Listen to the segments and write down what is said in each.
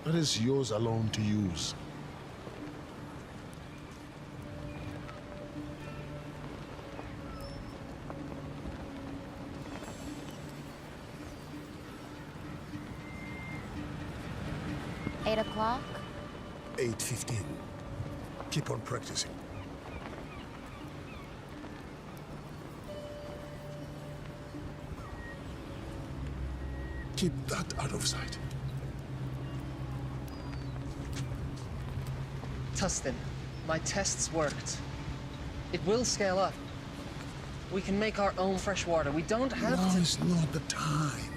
That is yours alone to use. Eight o'clock? 8:15. Keep on practicing. Keep that out of sight. Tustin, my tests worked. It will scale up. We can make our own fresh water. We don't have to... Now is not the time.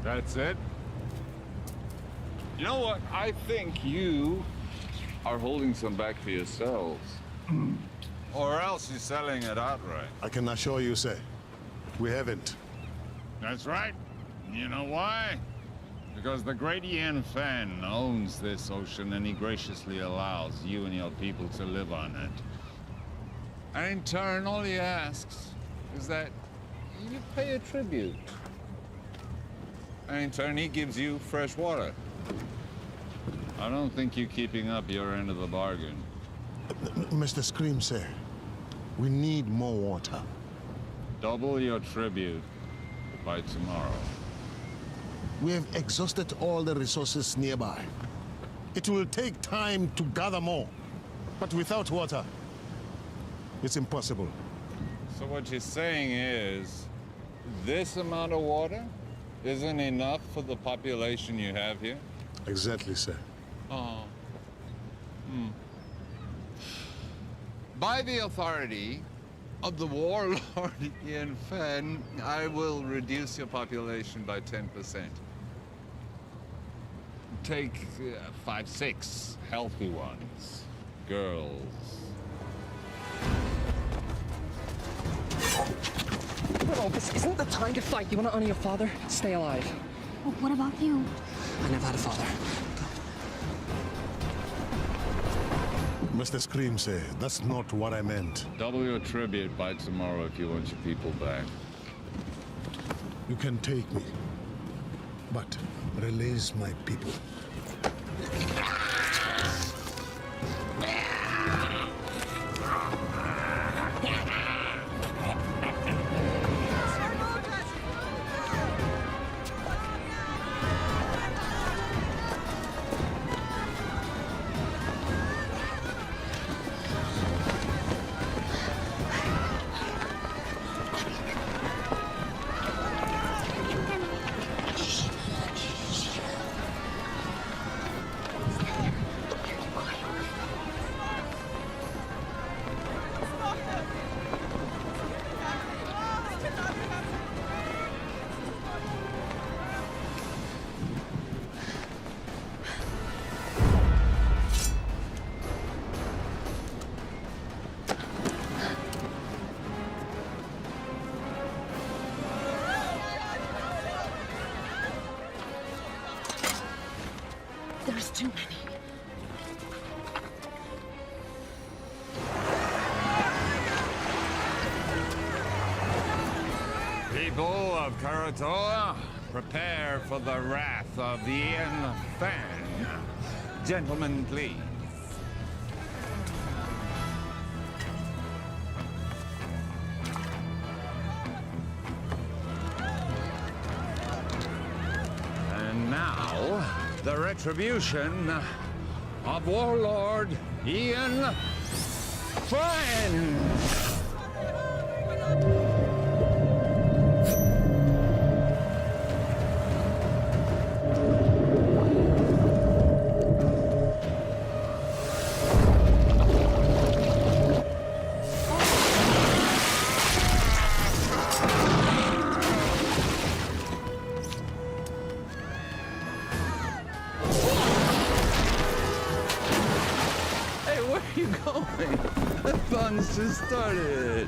That's it? You know what? I think you are holding some back for yourselves. Or else you're selling it outright. I can assure you, sir, we haven't. That's right. You know why? Because the great Yen Fan owns this ocean and he graciously allows you and your people to live on it. And in turn, all he asks is that you pay a tribute. And in turn, he gives you fresh water. I don't think you're keeping up your end of the bargain. Mr. Scream, sir, we need more water. Double your tribute by tomorrow. We have exhausted all the resources nearby. It will take time to gather more, but without water, it's impossible. So what you're saying is, this amount of water isn't enough for the population you have here? Exactly, sir. Oh. By the authority of the warlord Yen Fen, I will reduce your population by 10%. Take 5, 6 healthy ones. Girls. No, this isn't the time to fight. You want to honor your father? Stay alive. Well, what about you? I never had a father. Mr. Scream, sir, that's not what I meant. Double your tribute by tomorrow if you want your people back. You can take me, but release my people. There's too many. People of Karatoa, prepare for the wrath of the Yen Fan. Gentlemen, please. And now, the retribution of warlord Yen Fan. you going? The fun's just started.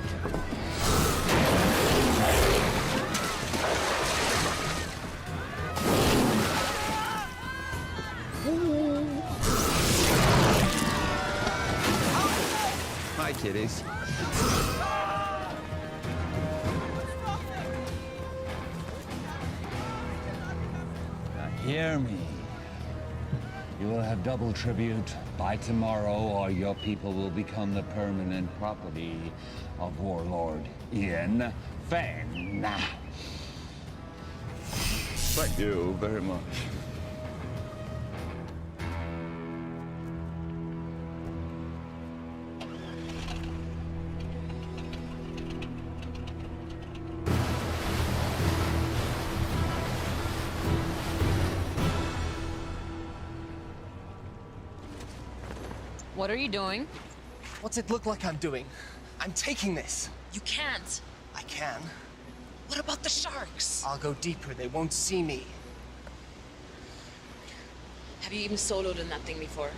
Hi, kiddies. Now hear me. You will have double tribute by tomorrow, or your people will become the permanent property of warlord Ian Fan. Thank you very much. What are you doing? What's it look like I'm doing? I'm taking this. You can't. I can. What about the sharks? I'll go deeper. They won't see me. Have you even soloed in that thing before?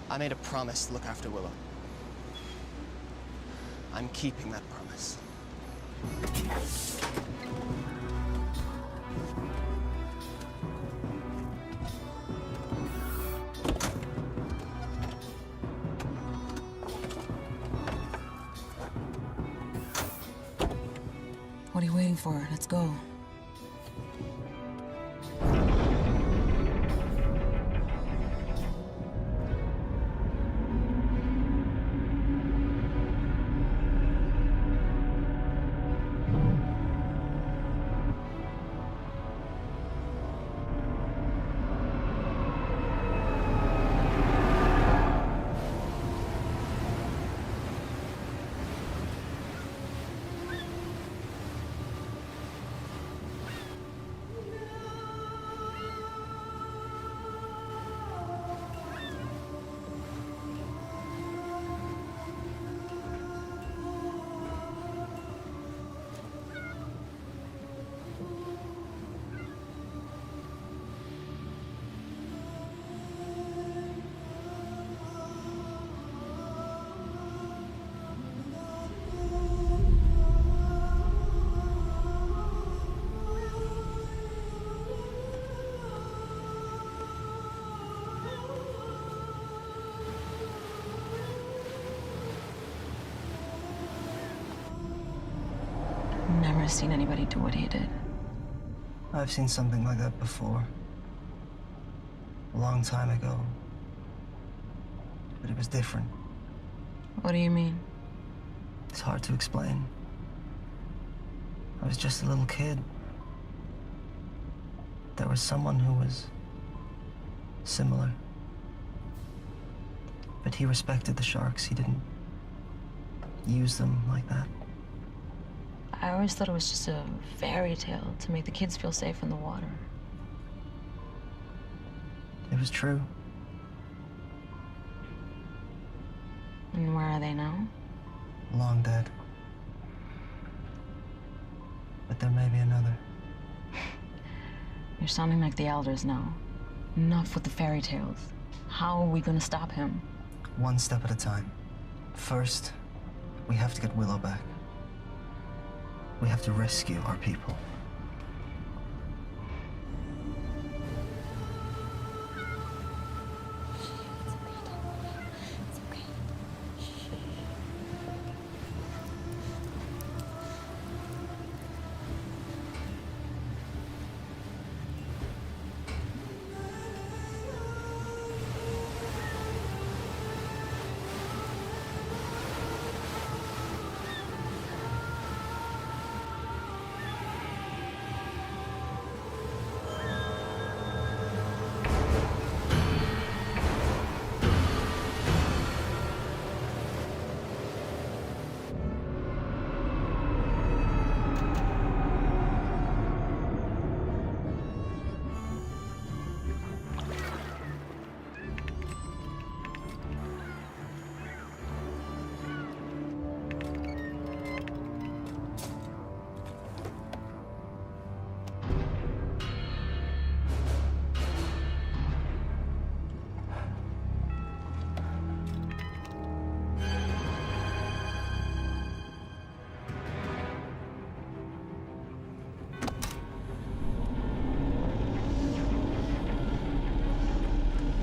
I made a promise to look after Willow. I'm keeping that promise. What are you waiting for? Let's go. Never seen anybody do what he did. I've seen something like that before. A long time ago. But it was different. What do you mean? It's hard to explain. I was just a little kid. There was someone who was similar. But he respected the sharks. He didn't use them like that. I always thought it was just a fairy tale to make the kids feel safe in the water. It was true. And where are they now? Long dead. But there may be another. You're sounding like the elders now. Enough with the fairy tales. How are we gonna stop him? One step at a time. First, we have to get Willow back. We have to rescue our people.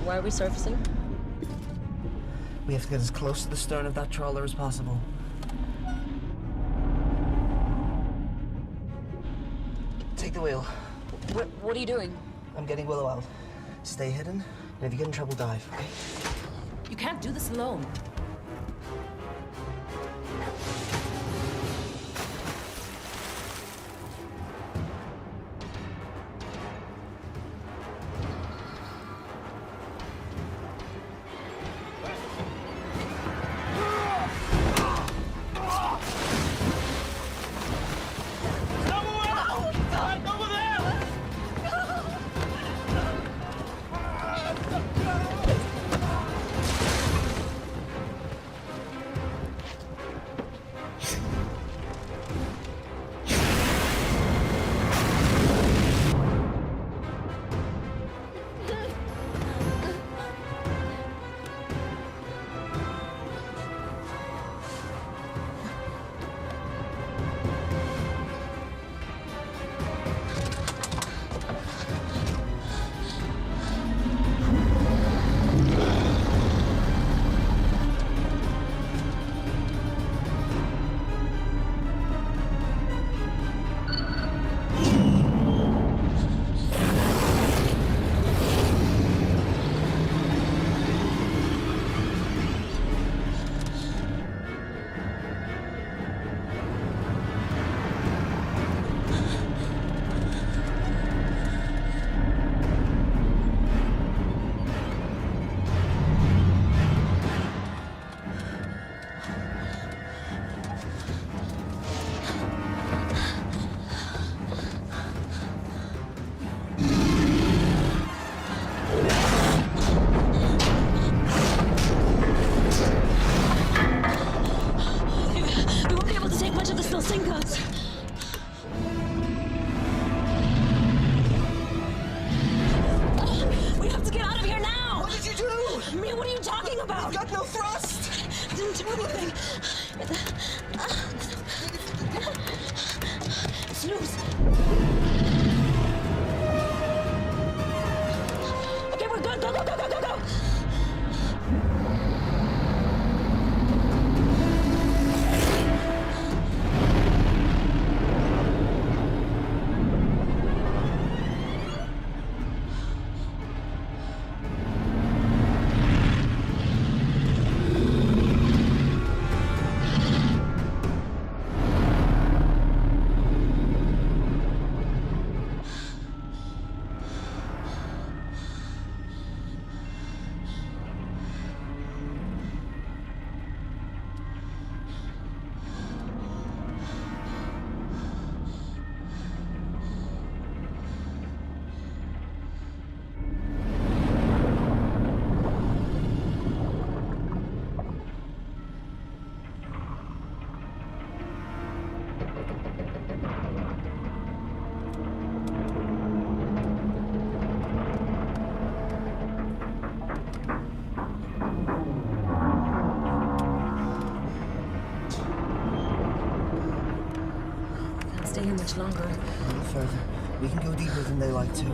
Why are we surfacing? We have to get as close to the stern of that trawler as possible. Take the wheel. What are you doing? I'm getting Willow out. Stay hidden, and if you get in trouble, dive, okay? You can't do this alone. Stay here much longer. A little further. We can go deeper than they like to.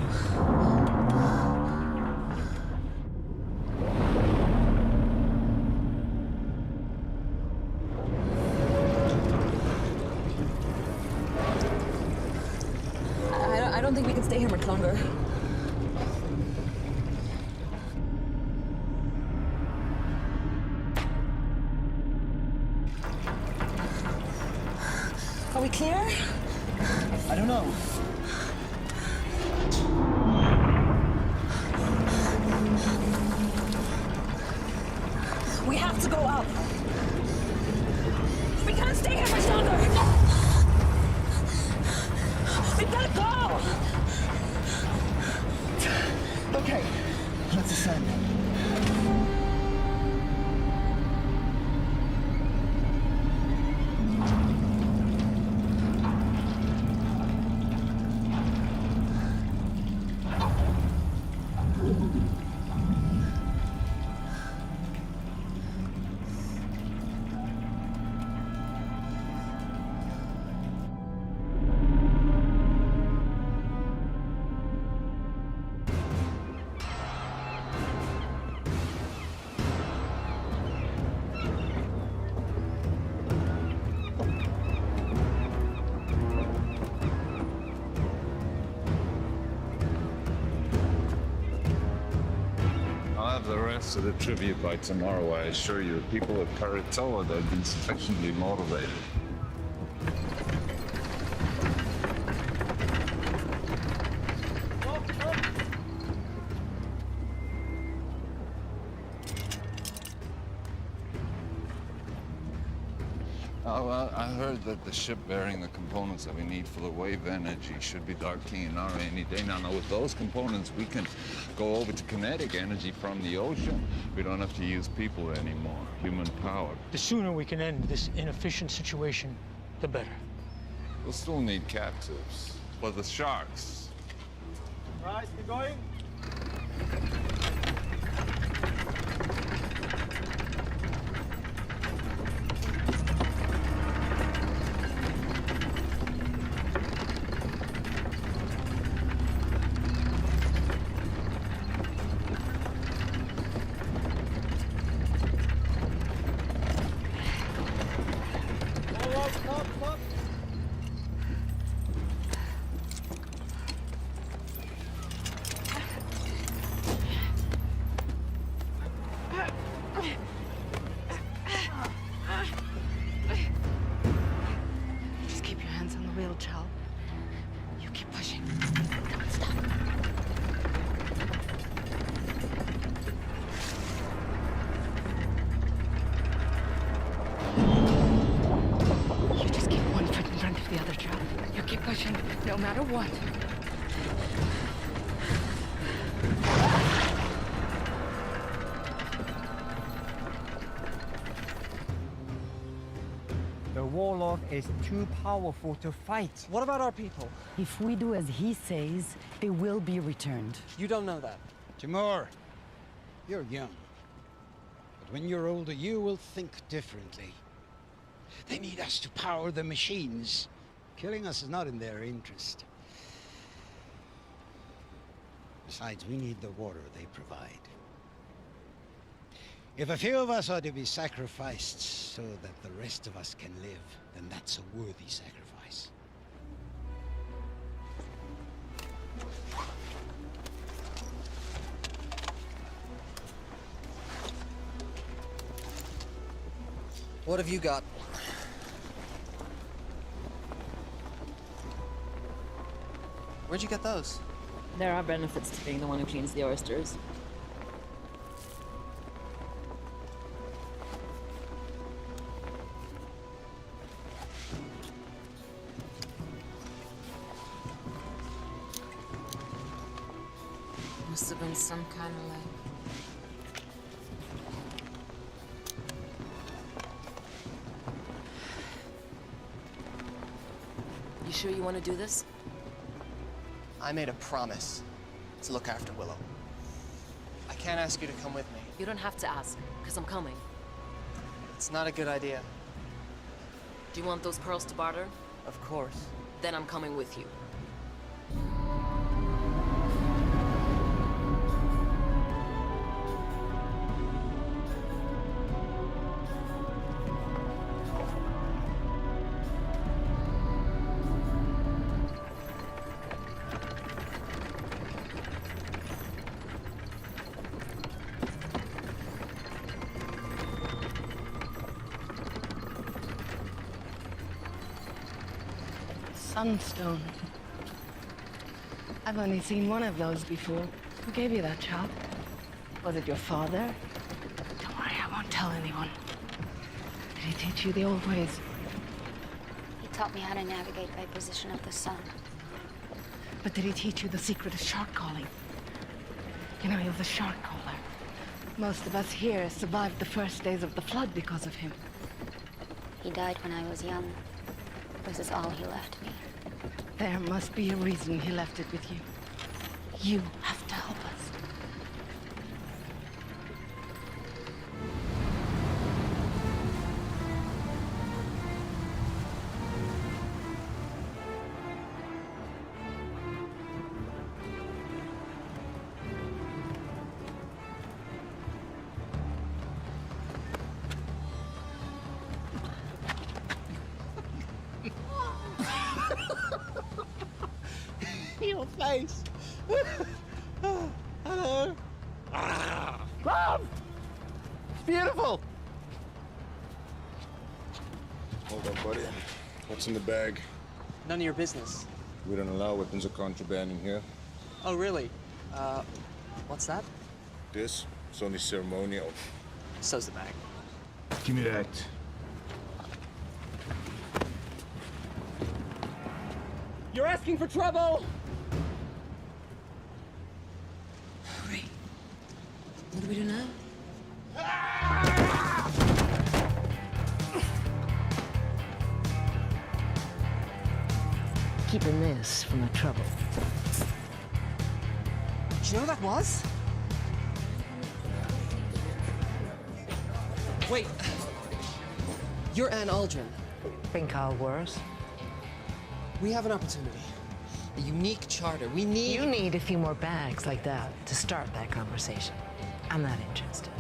I don't think we can stay here much longer. Are we clear? I don't know. We have to go up. We can't stay here much longer. We gotta go. Okay, let's ascend. have the rest of the tribute by tomorrow, I assure you. The people of Karatoa, they've been sufficiently motivated. Oh, well, I heard that the ship bearing the components that we need for the wave energy should be docking in Auret any day. Now, with those components, we can go over to kinetic energy from the ocean. We don't have to use people anymore, human power. The sooner we can end this inefficient situation, the better. We'll still need captives, but the sharks. Right, you going? No matter what. The warlord is too powerful to fight. What about our people? If we do as he says, they will be returned. You don't know that. Timur, you're young. But when you're older, you will think differently. They need us to power the machines. Killing us is not in their interest. Besides, we need the water they provide. If a few of us are to be sacrificed so that the rest of us can live, then that's a worthy sacrifice. What have you got? Where'd you get those? There are benefits to being the one who cleans the oysters. Must have been some kind of lake. You sure you want to do this? I made a promise to look after Willow. I can't ask you to come with me. You don't have to ask, because I'm coming. It's not a good idea. Do you want those pearls to barter? Of course. Then I'm coming with you. Sunstone. I've only seen one of those before. Who gave you that job? Was it your father? Don't worry, I won't tell anyone. Did he teach you the old ways? He taught me how to navigate by position of the sun. But did he teach you the secret of shark calling? You know, he was a shark caller. Most of us here survived the first days of the flood because of him. He died when I was young. This is all he left me. There must be a reason he left it with you. You have to help us. Your face. Hello. love! It's beautiful! Hold on, buddy. What's in the bag? None of your business. We don't allow weapons of contraband in here. Oh, really? What's that? This is only ceremonial. So's the bag. Give me that. You're asking for trouble! Auret, what do we do now? Keeping this from the trouble. Do you know who that was? Wait. You're Anne Aldrin. Been called worse. We have an opportunity. A unique charter. We need... You need a few more bags like that to start that conversation. I'm not interested.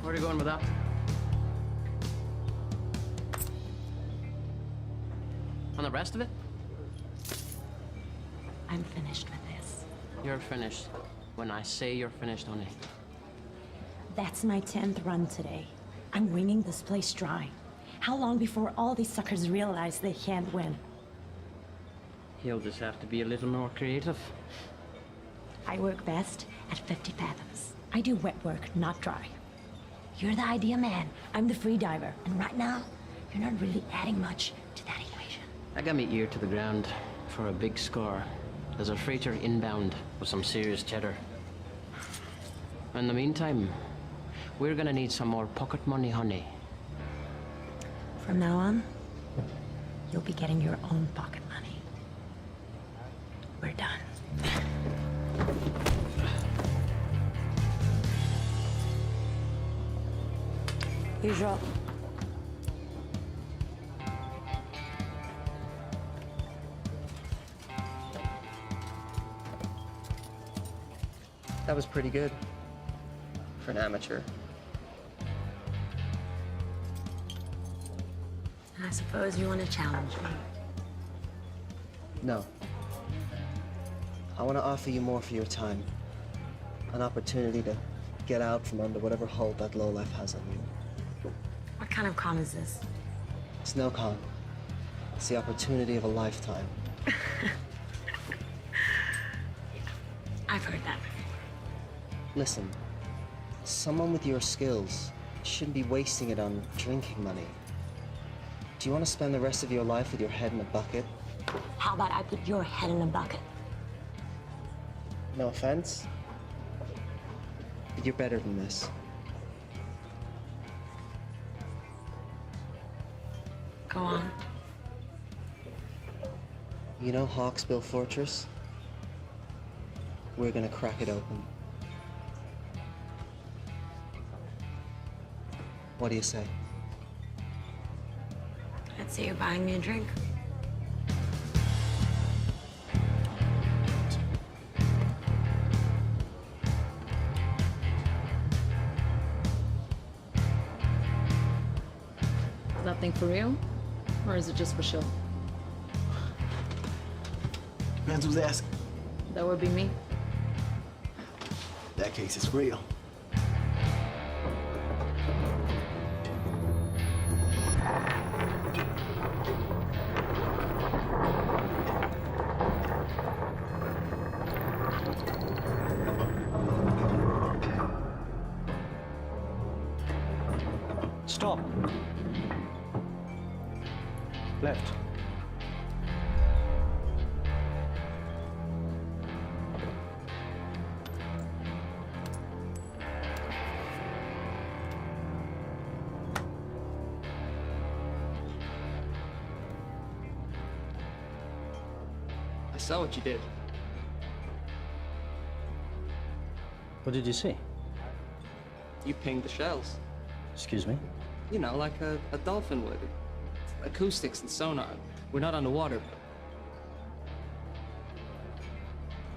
Where are you going with that? And the rest of it? I'm finished with this. You're finished. When I say you're finished, honey. That's my 10th run today. I'm wringing this place dry. How long before all these suckers realize they can't win? He'll just have to be a little more creative. I work best at 50 fathoms. I do wet work, not dry. You're the idea man. I'm the free diver. And right now, you're not really adding much to that equation. I got me ear to the ground for a big score. There's a freighter inbound with some serious cheddar. In the meantime, we're gonna need some more pocket money, honey. From now on, you'll be getting your own pocket money. We're done. Usual. That was pretty good for an amateur. I suppose you want to challenge me. No. I want to offer you more for your time. An opportunity to get out from under whatever hold that lowlife has on you. What kind of con is this? It's no con. It's the opportunity of a lifetime. I've heard that. Listen, someone with your skills shouldn't be wasting it on drinking money. Do you want to spend the rest of your life with your head in a bucket? How about I put your head in a bucket? No offense, but you're better than this. Go on. You know Hawksbill Fortress? We're gonna crack it open. What do you say? I'd say you're buying me a drink. Is that thing for real? Or is it just for show? Depends who's asking. That would be me. In that case, it's real. Stop. Left. I saw what you did. What did you see? You pinged the shells. Excuse me? You know, like a dolphin would. Acoustics and sonar. We're not underwater.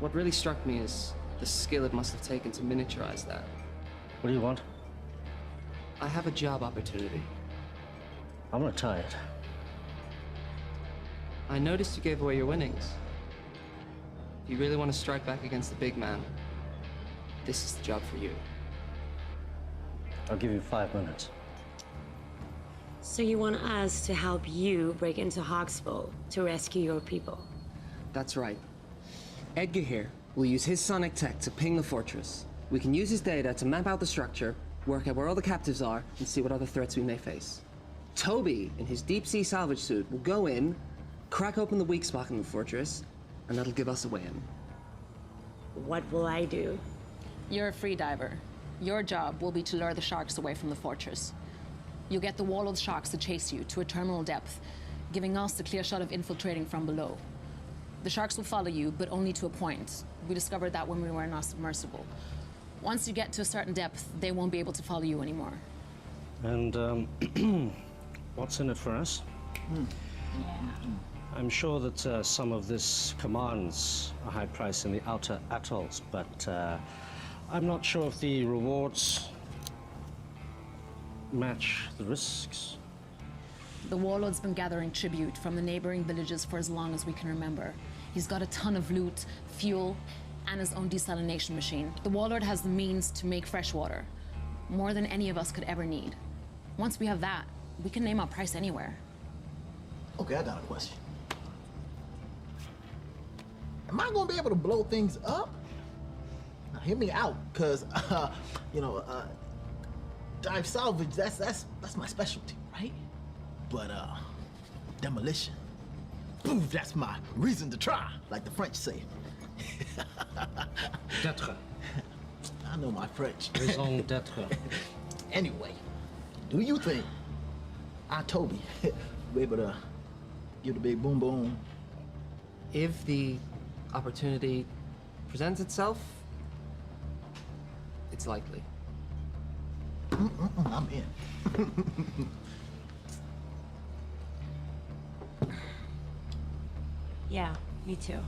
What really struck me is the skill it must have taken to miniaturize that. What do you want? I have a job opportunity. I'm retired. I noticed you gave away your winnings. If you really want to strike back against the big man, this is the job for you. I'll give you 5 minutes. So you want us to help you break into Hawksbow to rescue your people? That's right. Edgar here will use his sonic tech to ping the fortress. We can use his data to map out the structure, work out where all the captives are, and see what other threats we may face. Toby, in his deep-sea salvage suit, will go in, crack open the weak spot in the fortress, and that'll give us a way in. What will I do? You're a free diver. Your job will be to lure the sharks away from the fortress. You'll get the warlord sharks to chase you to a terminal depth, giving us the clear shot of infiltrating from below. The sharks will follow you, but only to a point. We discovered that when we were in our submersible. Once you get to a certain depth, they won't be able to follow you anymore. And, what's in it for us? I'm sure that some of this commands a high price in the outer atolls, but I'm not sure if the rewards match the risks. The warlord's been gathering tribute from the neighboring villages for as long as we can remember. He's got a ton of loot, fuel, and his own desalination machine. The warlord has the means to make fresh water, more than any of us could ever need. Once we have that, we can name our price anywhere. Okay, I got a question. Am I gonna be able to blow things up? Now, hear me out, cause dive salvage, that's my specialty, right? But demolition, boom, that's my reason to try, like the French say. D'être. I know my French. Raison d'être. Anyway, do you think Toby will be able to give the big boom boom? If the opportunity presents itself, it's likely. I'm in. Yeah, me too.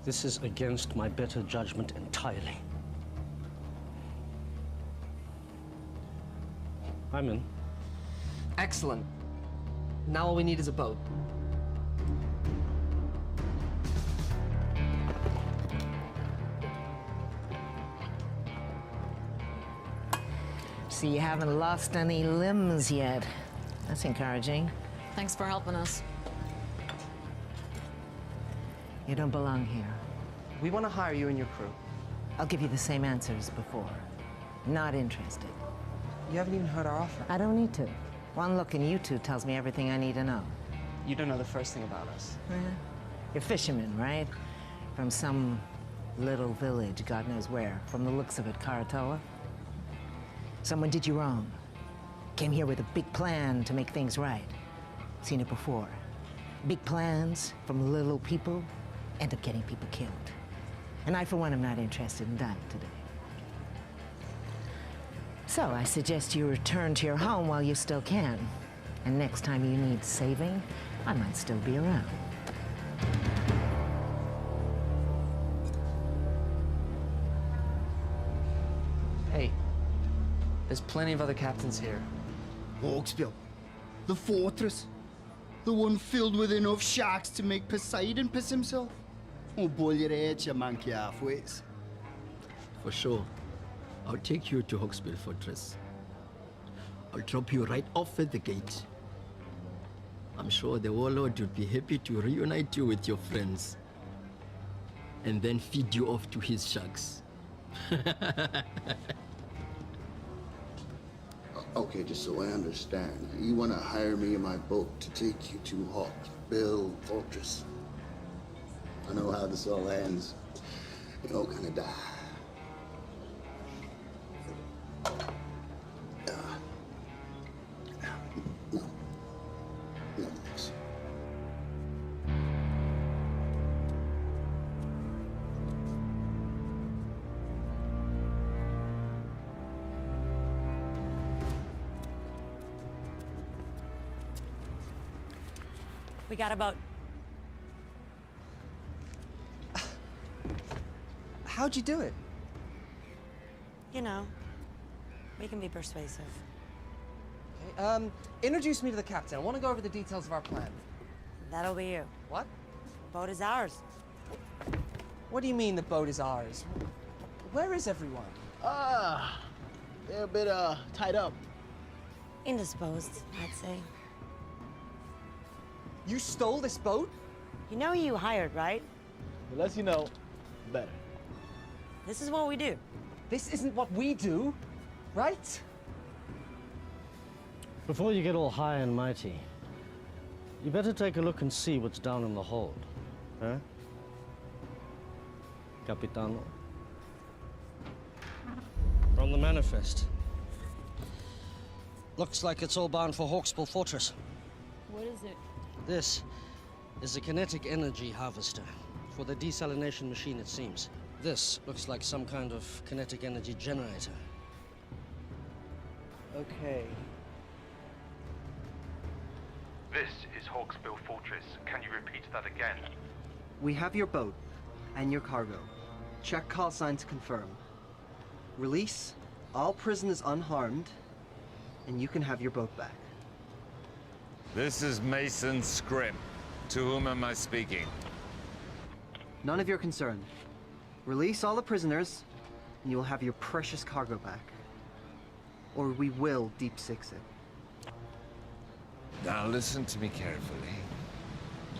This is against my better judgment entirely. I'm in. Excellent. Now all we need is a boat. So you haven't lost any limbs yet. That's encouraging. Thanks for helping us. You don't belong here. We want to hire you and your crew. I'll give you the same answer as before. Not interested. You haven't even heard our offer. I don't need to. One look in you two tells me everything I need to know. You don't know the first thing about us. You're fishermen, right? From some little village, God knows where. From the looks of it, Karatoa. Someone did you wrong. Came here with a big plan to make things right. Seen it before. Big plans from little people end up getting people killed. And I, for one, am not interested in dying today. So I suggest you return to your home while you still can. And next time you need saving, I might still be around. Hey, there's plenty of other captains here. Hawksbill, the fortress, the one filled with enough sharks to make Poseidon piss himself. Oh, boil your head, you monkey halfways. For sure. I'll take you to Hawksbill Fortress. I'll drop you right off at the gate. I'm sure the warlord would be happy to reunite you with your friends. And then feed you off to his sharks. Okay, just so I understand, you want to hire me in my boat to take you to Hawksbill Fortress. I know how this all ends. You all gonna die. No. No, thanks. We got a boat. How'd you do it? You know, we can be persuasive. Okay, introduce me to the captain. I want to go over the details of our plan. That'll be you. What? Boat is ours. What do you mean the boat is ours? Where is everyone? They're a bit, tied up. Indisposed, I'd say. You stole this boat? You know who you hired, right? The less you know, the better. This is what we do. This isn't what we do, right? Before you get all high and mighty, you better take a look and see what's down in the hold. Huh? Capitano? From the manifest. Looks like it's all bound for Hawksbill Fortress. What is it? This is a kinetic energy harvester for the desalination machine, it seems. This looks like some kind of kinetic energy generator. Okay. This is Hawksbill Fortress. Can you repeat that again? We have your boat and your cargo. Check call sign to confirm. Release all prisoners unharmed, and you can have your boat back. This is Mason Scrim. To whom am I speaking? None of your concern. Release all the prisoners, and you will have your precious cargo back. Or we will deep six it. Now listen to me carefully.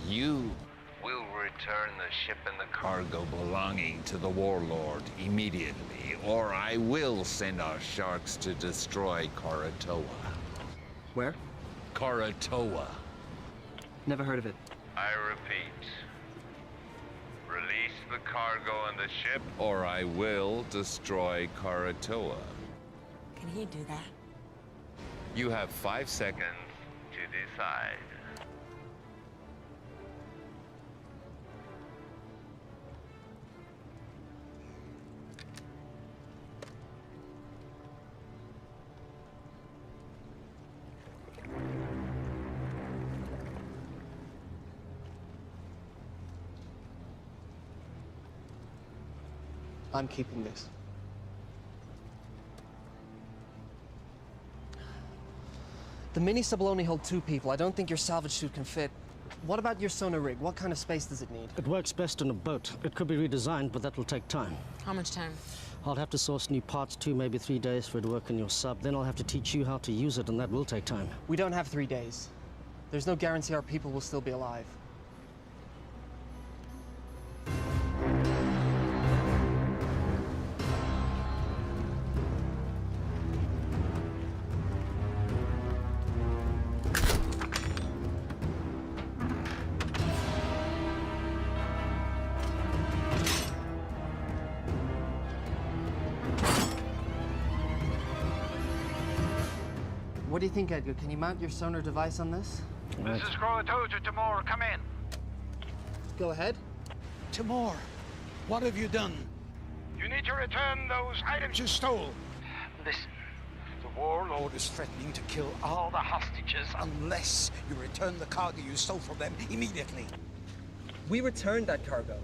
You will return the ship and the cargo belonging to the warlord immediately, or I will send our sharks to destroy Karatoa. Where? Karatoa. Never heard of it. I repeat. Release the cargo and the ship. Or I will destroy Karatoa. Can he do that? You have 5 seconds To decide. I'm keeping this. The mini sub will only hold 2 people. I don't think your salvage suit can fit. What about your sonar rig? What kind of space does it need? It works best in a boat. It could be redesigned, but that will take time. How much time? I'll have to source new parts, 2, maybe 3 days for it to work in your sub. Then I'll have to teach you how to use it, and that will take time. We don't have 3 days. There's no guarantee our people will still be alive. What do you think, Edgar? Can you mount your sonar device on this? This is Screenwriter to Timor. Come in. Go ahead. Timor, what have you done? You need to return those items you stole. Listen, the warlord is threatening to kill all the hostages unless you return the cargo you stole from them immediately. We returned that cargo.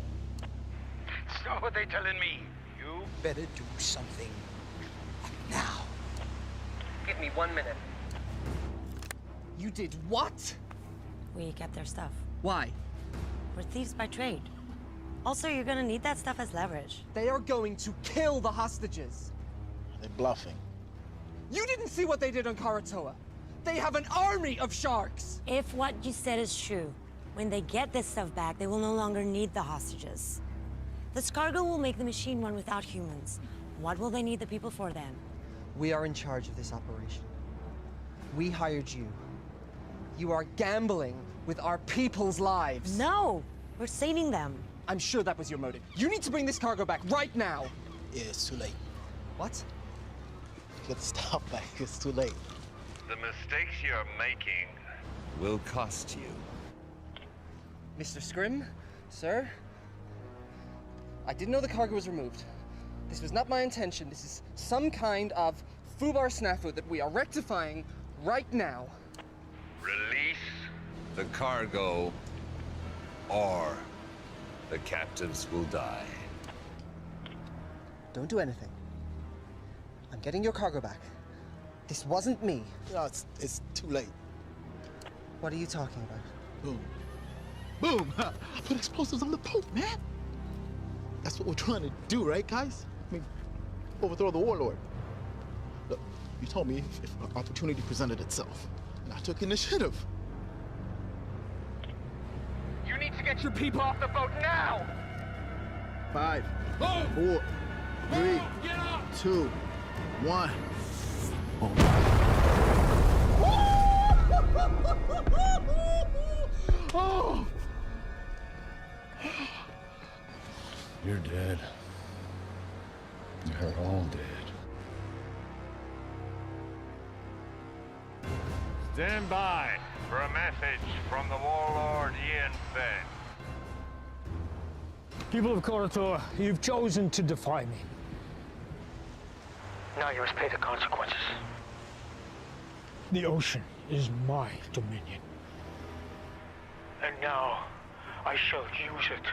So what they telling me? You better do something now. Give me 1 minute. You did what? We kept their stuff. Why? We're thieves by trade. Also, you're gonna need that stuff as leverage. They are going to kill the hostages. They're bluffing. You didn't see what they did on Karatoa. They have an army of sharks. If what you said is true, when they get this stuff back, they will no longer need the hostages. This cargo will make the machine run without humans. What will they need the people for then? We are in charge of this operation. We hired you. You are gambling with our people's lives. No, we're saving them. I'm sure that was your motive. You need to bring this cargo back right now. Yeah, it's too late. What? Get the stuff back. It's too late. The mistakes you're making will cost you. Mr. Scrim, sir, I didn't know the cargo was removed. This was not my intention. This is some kind of foobar snafu that we are rectifying right now. Release the cargo, or the captives will die. Don't do anything. I'm getting your cargo back. This wasn't me. No, it's too late. What are you talking about? Boom. Boom! I put explosives on the Pope, man! That's what we're trying to do, right, guys? I mean, overthrow the warlord. Look, you told me if an opportunity presented itself, and I took initiative. You need to get your people off the boat now! 5, 4, 3, 2, 1. Oh! You're dead. You're all dead. Stand by for a message from the warlord Ian Fenn. People of Karator, you've chosen to defy me. Now you must pay the consequences. The ocean is my dominion. And now I shall use it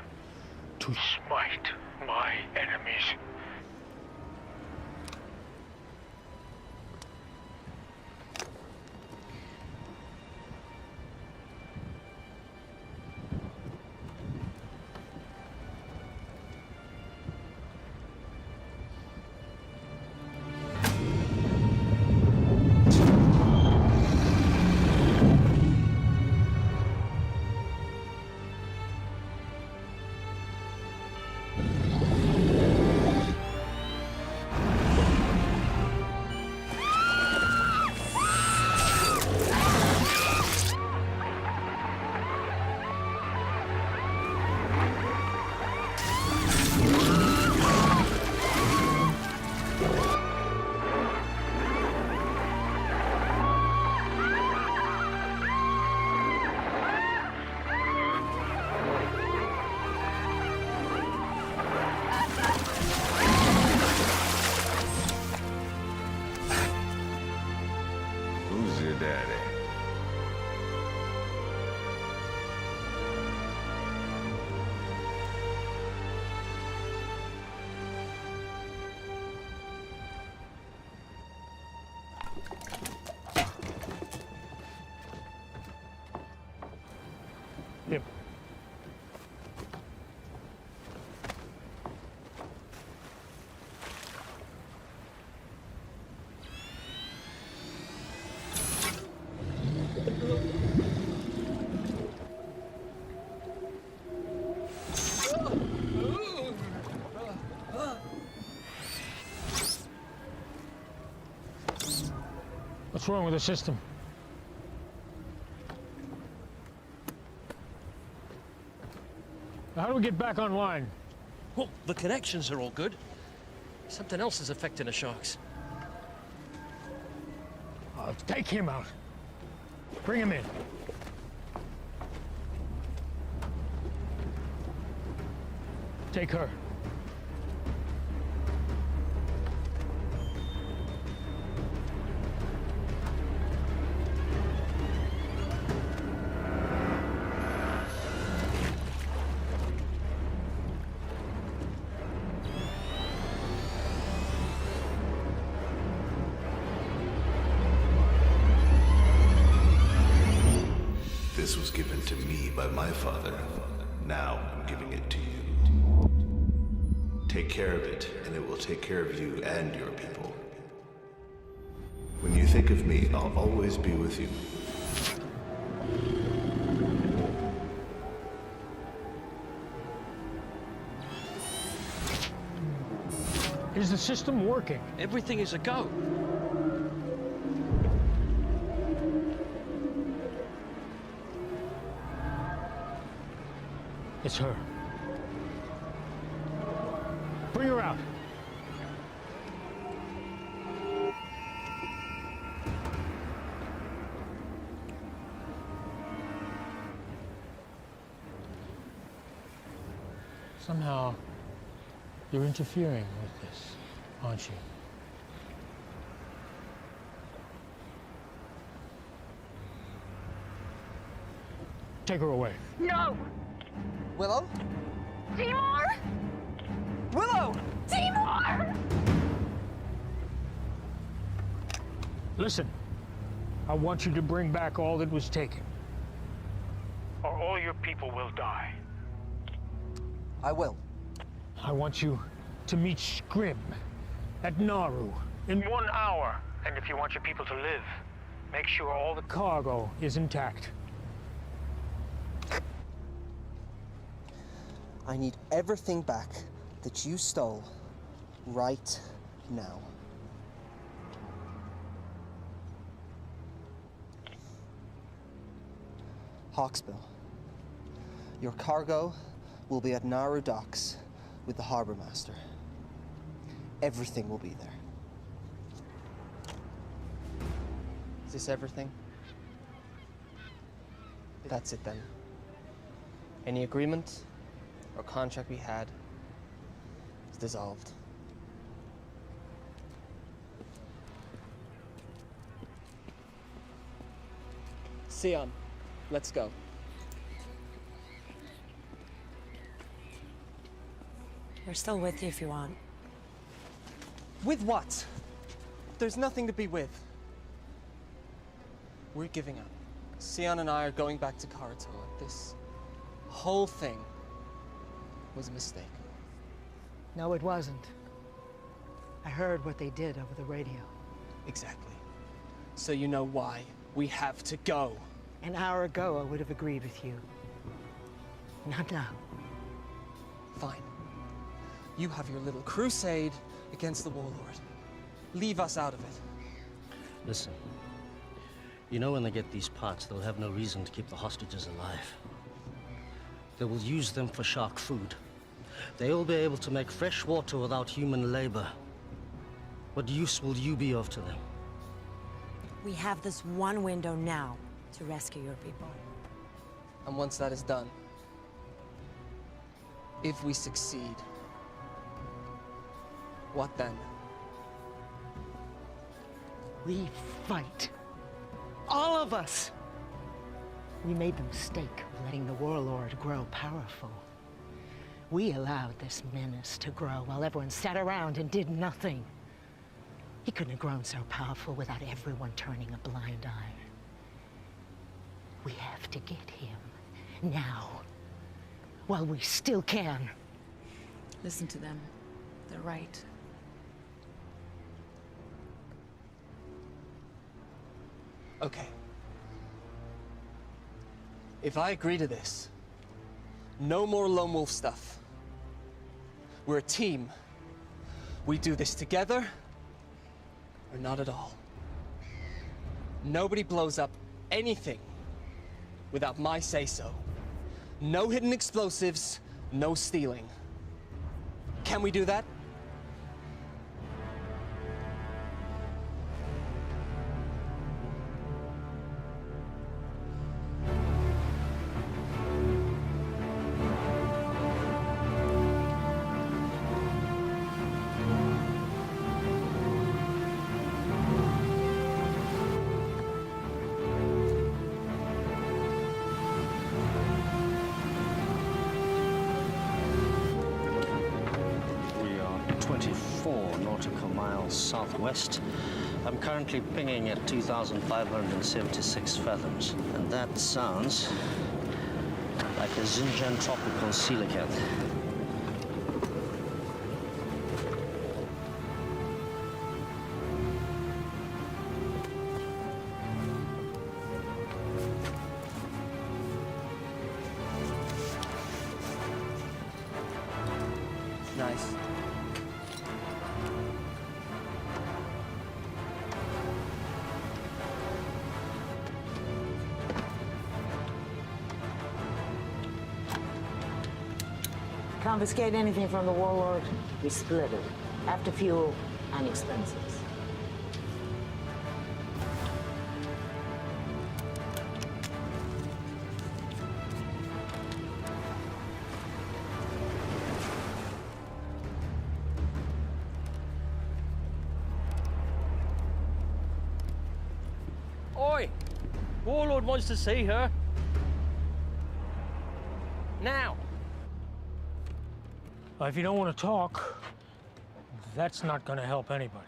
to smite my enemies. Yep. What's wrong with the system? How do we get back online? Well, the connections are all good. Something else is affecting the sharks. Take him out. Bring him in. Take her. This was given to me by my father. Now I'm giving it to you. Take care of it, and it will take care of you and your people. When you think of me, I'll always be with you. Is the system working? Everything is a go. It's her. Bring her out. Somehow, you're interfering with this, aren't you? Take her away. No! Willow? Timur! Willow! Timur! Listen, I want you to bring back all that was taken, or all your people will die. I will. I want you to meet Scrim at Nauru in 1 hour. And if you want your people to live, make sure all the cargo is intact. I need everything back that you stole right now. Hawksbill, your cargo will be at Nauru docks with the harbor master. Everything will be there. Is this everything? That's it then. Any agreement or contract we had is dissolved. Sion, let's go. We're still with you if you want. With what? There's nothing to be with. We're giving up. Sion and I are going back to Karatoa. This whole thing was a mistake. No, it wasn't. I heard what they did over the radio. Exactly. So you know why we have to go. An hour ago, I would have agreed with you. Not now. Fine. You have your little crusade against the warlord. Leave us out of it. Listen, you know when they get these parts, they'll have no reason to keep the hostages alive. They will use them for shark food. They'll be able to make fresh water without human labor. What use will you be of to them? We have this one window now to rescue your people. And once that is done, if we succeed, what then? We fight. All of us. We made the mistake of letting the warlord grow powerful. We allowed this menace to grow while everyone sat around and did nothing. He couldn't have grown so powerful without everyone turning a blind eye. We have to get him now, while we still can. Listen to them. They're right. Okay. If I agree to this, no more lone wolf stuff. We're a team. We do this together, or not at all. Nobody blows up anything without my say-so. No hidden explosives, no stealing. Can we do that? Southwest. I'm currently pinging at 2,576 fathoms, and that sounds like a Xinjiang tropical coelacanth. Nice. Confiscate anything from the warlord, we split it. After fuel and expenses. Oi! Warlord wants to see her. Now. Well, if you don't want to talk, that's not going to help anybody.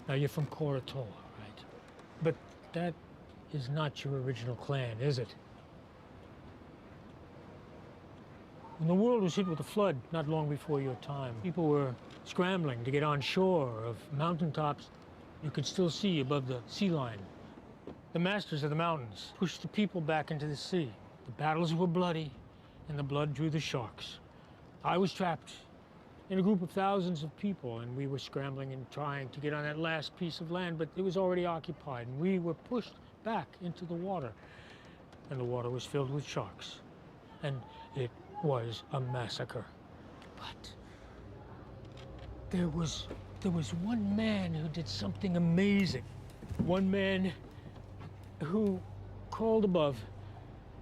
Now, you're from Koratola, right? But that is not your original clan, is it? When the world was hit with a flood not long before your time, people were scrambling to get on shore of mountaintops you could still see above the sea line. The masters of the mountains pushed the people back into the sea. The battles were bloody, and the blood drew the sharks. I was trapped in a group of thousands of people, and we were scrambling and trying to get on that last piece of land, but it was already occupied, and we were pushed back into the water. And the water was filled with sharks. And it was a massacre. But there was one man who did something amazing. One man who crawled above,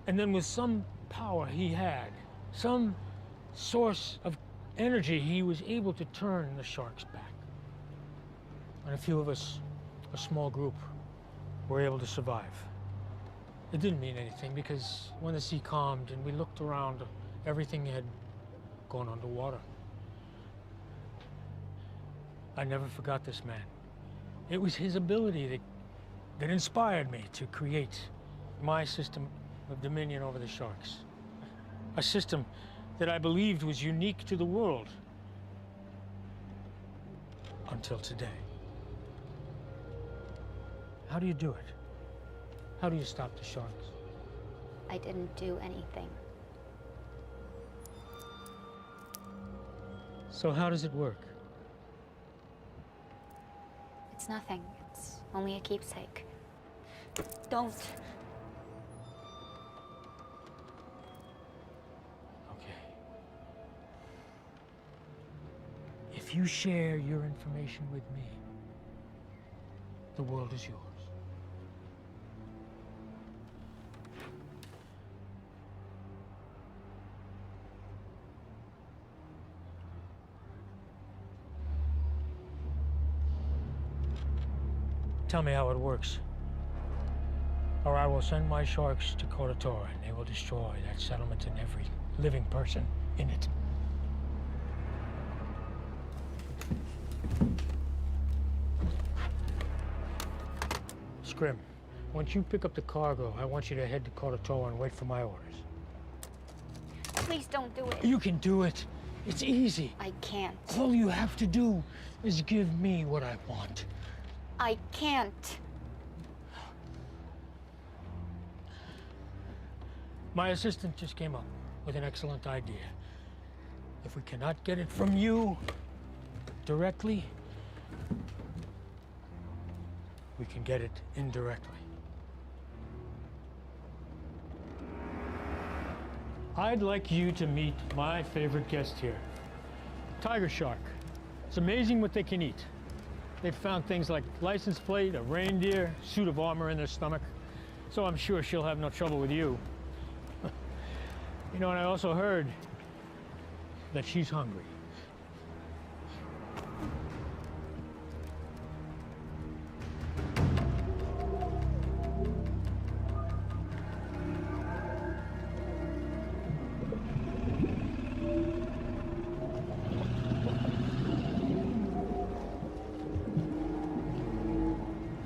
and then with some power he had, some source of energy, he was able to turn the sharks back. And a few of us, a small group, were able to survive. It didn't mean anything because when the sea calmed and we looked around, everything had gone underwater. I never forgot this man. It was his ability that inspired me to create my system of dominion over the sharks. A system that I believed was unique to the world. Until today. How do you do it? How do you stop the sharks? I didn't do anything. So how does it work? It's nothing. It's only a keepsake. Don't. If you share your information with me, the world is yours. Tell me how it works, or I will send my sharks to Koratola and they will destroy that settlement and every living person in it. Scrim, once you pick up the cargo, I want you to head to Koratola and wait for my orders. Please don't do it. You can do it. It's easy. I can't. All you have to do is give me what I want. I can't. My assistant just came up with an excellent idea. If we cannot get it from you directly, we can get it indirectly. I'd like you to meet my favorite guest here, tiger shark. It's amazing what they can eat. They've found things like license plate, a reindeer, suit of armor in their stomach, so I'm sure she'll have no trouble with you. You know, and I also heard that she's hungry.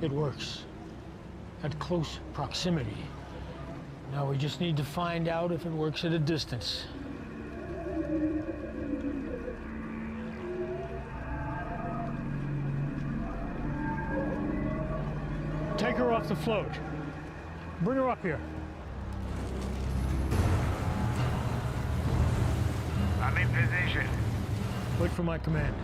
It works at close proximity. Now we just need to find out if it works at a distance. Take her off the float. Bring her up here. I'm in position. Wait for my command.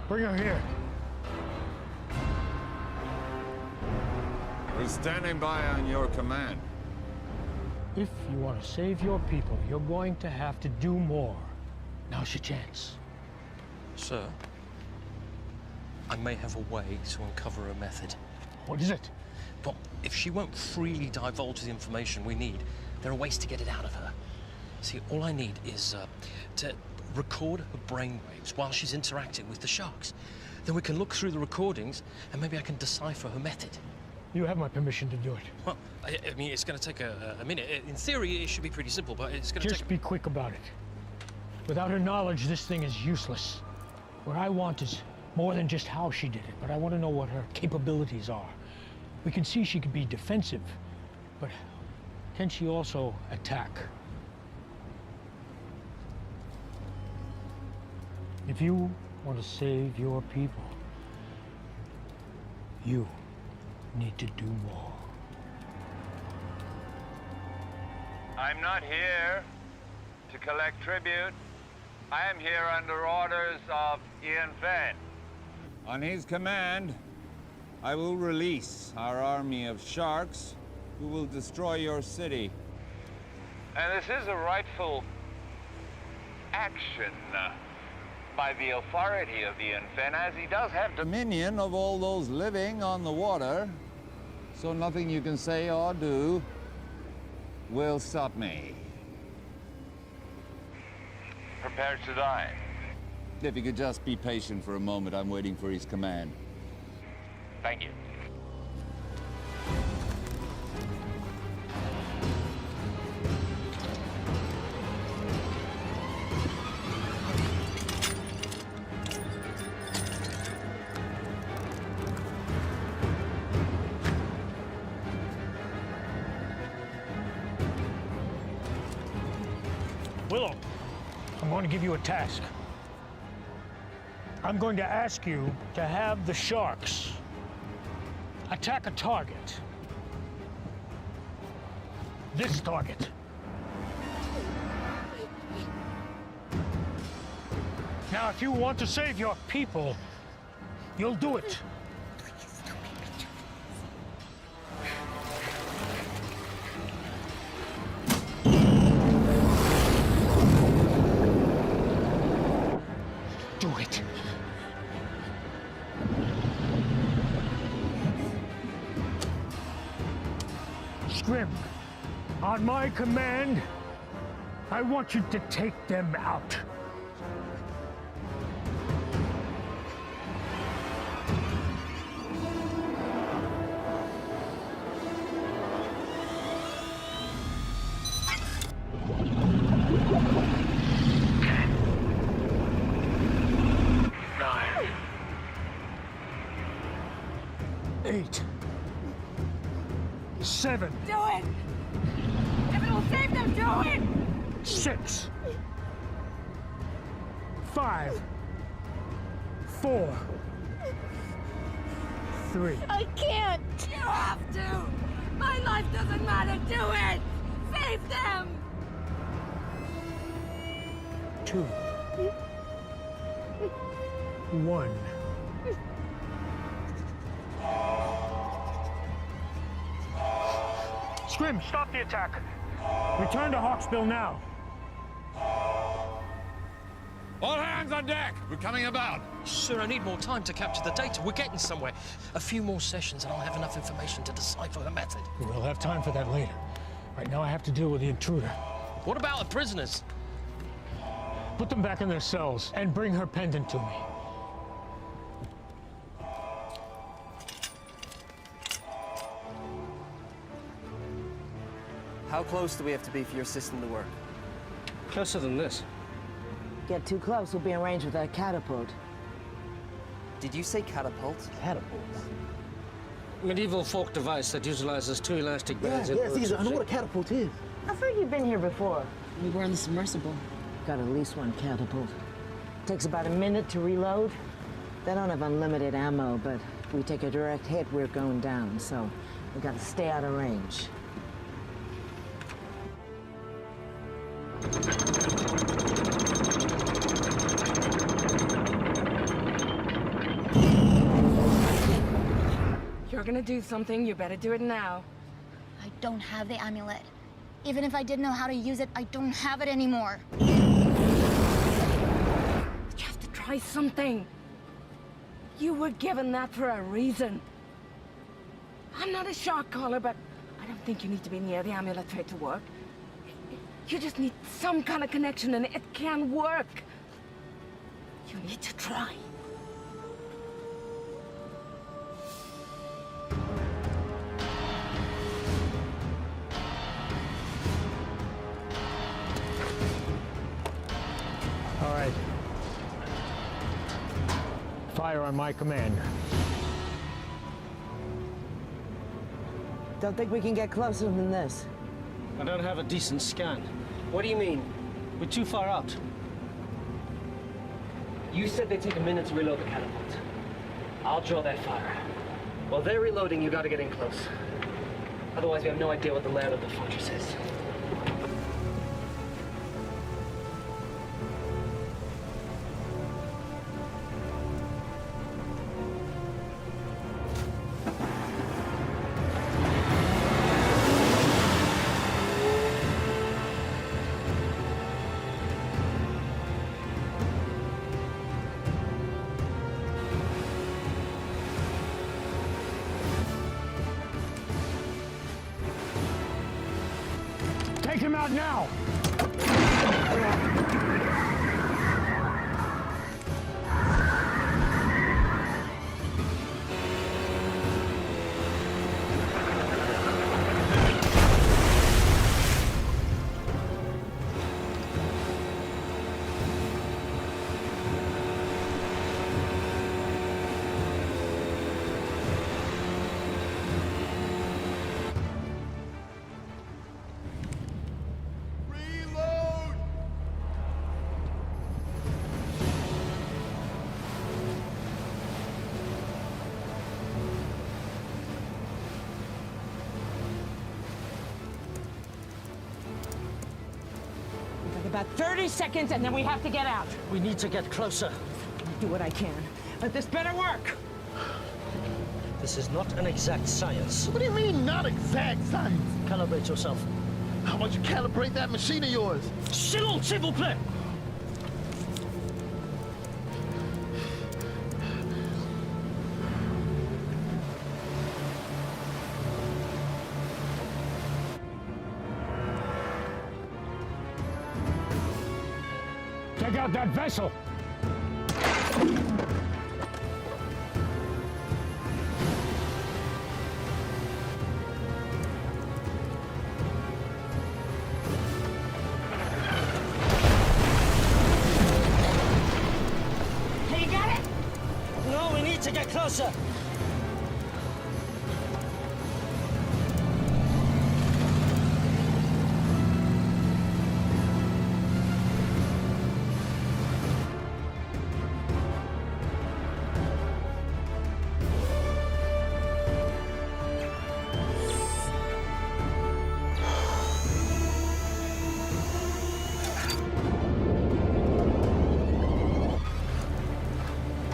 Bring her here. We're standing by on your command. If you want to save your people, you're going to have to do more. Now's your chance. Sir, I may have a way to uncover a method. What is it? Well, if she won't freely divulge the information we need, there are ways to get it out of her. See, all I need is to record her brainwaves while she's interacting with the sharks. Then we can look through the recordings and maybe I can decipher her method. You have my permission to do it. Well, I mean, it's going to take a minute. In theory, it should be pretty simple, but it's going to take... Just be quick about it. Without her knowledge, this thing is useless. What I want is more than just how she did it, but I want to know what her capabilities are. We can see she could be defensive, but can she also attack? If you want to save your people, you need to do more. I'm not here to collect tribute. I am here under orders of Ian Fenn. On his command, I will release our army of sharks who will destroy your city. And this is a rightful action by the authority of Ian Fenn, as he does have Dominion of all those living on the water, so nothing you can say or do will stop me. prepared to die. If you could just be patient for a moment, I'm waiting for his command. Thank you. Willow, I'm going to give you a task. I'm going to ask you to have the sharks attack a target. This target. Now, if you want to save your people, you'll do it. Do it. Scrim, on my command, I want you to take them out. Eight. 7. Do it! If it'll save them, do it! 6. 5. 4. 3. I can't! You have to! My life doesn't matter, do it! Save them! 2. 1. Scrim, stop the attack. Return to Hawksbill now. All hands on deck! We're coming about. Sir, I need more time to capture the data. We're getting somewhere. A few more sessions and I'll have enough information to decipher her method. We'll have time for that later. Right now I have to deal with the intruder. What about the prisoners? Put them back in their cells and bring her pendant to me. How close do we have to be for your system to work? Closer than this. Get too close, we'll be in range with that catapult. Did you say catapult? Catapult? Medieval folk device that utilizes two elastic bands. Yeah, Caesar, I know what a catapult is. I thought you'd been here before. We were in the submersible. Got at least one catapult. Takes about a minute to reload. They don't have unlimited ammo, but if we take a direct hit, we're going down, so we gotta stay out of range. You're you're gonna do something, you better do it now. I don't have the amulet. Even if I did know how to use it, I don't have it anymore. You have to try something. You were given that for a reason. I'm not a shot caller, but I don't think you need to be near the amulet for it to work. You just need some kind of connection, and it can work. You need to try. All right. Fire on my command. Don't think we can get closer than this. I don't have a decent scan. What do you mean? We're too far out. You said they take a minute to reload the catapult. I'll draw that fire. While they're reloading, you gotta get in close. Otherwise, we have no idea what the layout of the fortress is. Take him out now! About 30 seconds, and then we have to get out. We need to get closer. Do what I can, but this better work. This is not an exact science. What do you mean, not exact science? Calibrate yourself. How about you calibrate that machine of yours? Silence, s'il vous plaît! Take out that vessel! Hey, you got it? No, we need to get closer.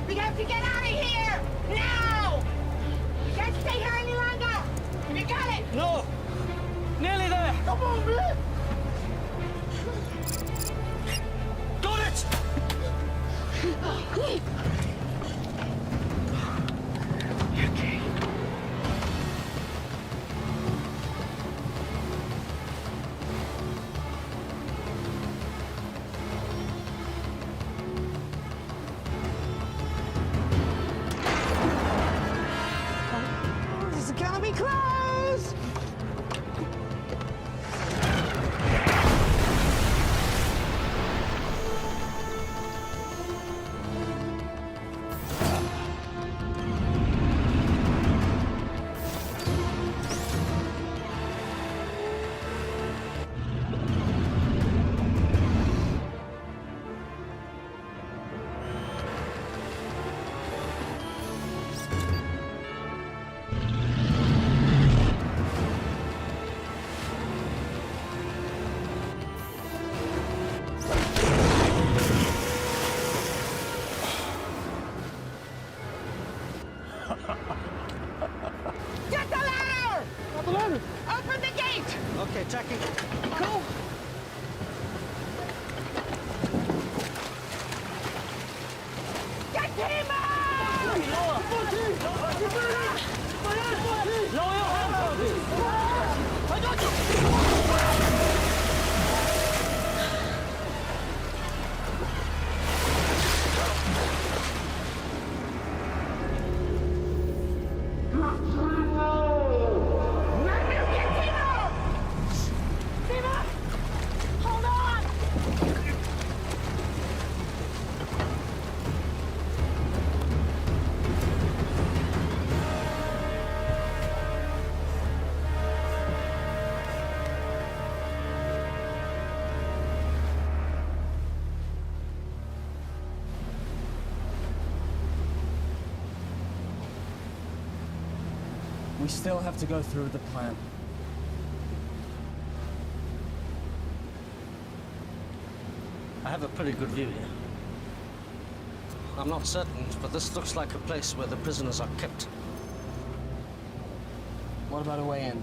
We have to get out of here! Now! We can't stay here any longer! You got it! No! Nearly there! Come on, man! Got it! Okay. This is gonna be close! Get the ladder! Not the ladder. Open the gate! Okay, Jackie. Go! Get him out! Lower your hands, Hold on! We still have to go through with the plan. I have a pretty good view here. I'm not certain, but this looks like a place where the prisoners are kept. What about a way in?